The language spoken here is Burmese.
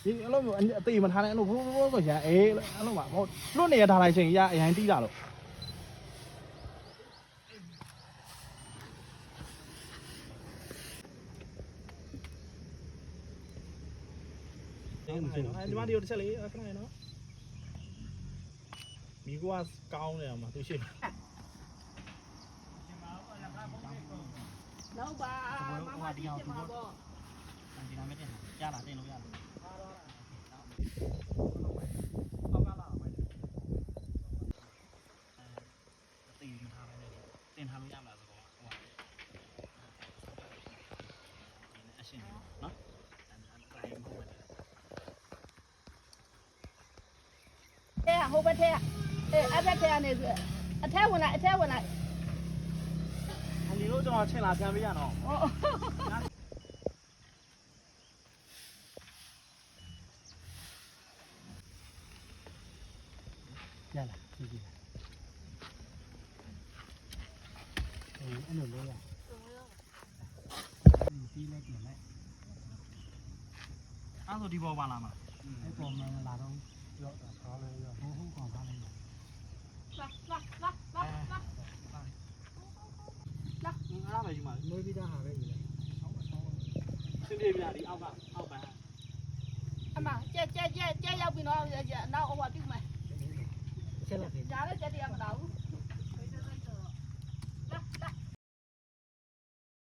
ဒီအဲ့လိုမျိုးအသေးမထားနဲ့အဲ့လိုဘိုးဆိုရအေးအဲ့လိုပါဟိုလွတ်နေရထားလိုက်ချိန်ရအရင်တီးတာလို့ဒီမှာဒီတစ်ချက်လေးခဏရနော်မိကွာကောင်းတယ်မှာသူရှိနောက်ပါမမဒီအောင်သူတော့ဒီနာမည်တင်ရလားတင်လို့ရလားအောက်ကလာပါမယ်တင်ထားပါမယ်တင်ထားလို့ရမလားဆိုတော့ဟိုအရှင်းနော်ဟိုဘက်ထဲအဲ့ဘက်ထဲကနေအထက်ဝင်လိုက်အနီတို့ကျွန်တော်ချင်းလာပြန်ပေးရတော့ရလားကြည့်ကြည့်အဲ့လိုလို့ရဒီလိုက်ပြန်လိုက်အဲ့ဆိုဒီပေါ်ပါလာမှာအဲ့ပေါ်မှာလာတော့ရောထားလဲရောဟိုကောင်ထားလဲလာမယ်ဒီမှာမွေးပြီးသားဟာပဲဒီလိုက်စင်ပြေပြဒီအောက်ကအောက်ပန်းအမကြက်ရောက်ပြီနော်နောက်ဟိုကပြုတ်မယ်ချက်လိုက်ပြီဒါလည်းကြက်တရားမလာဘူး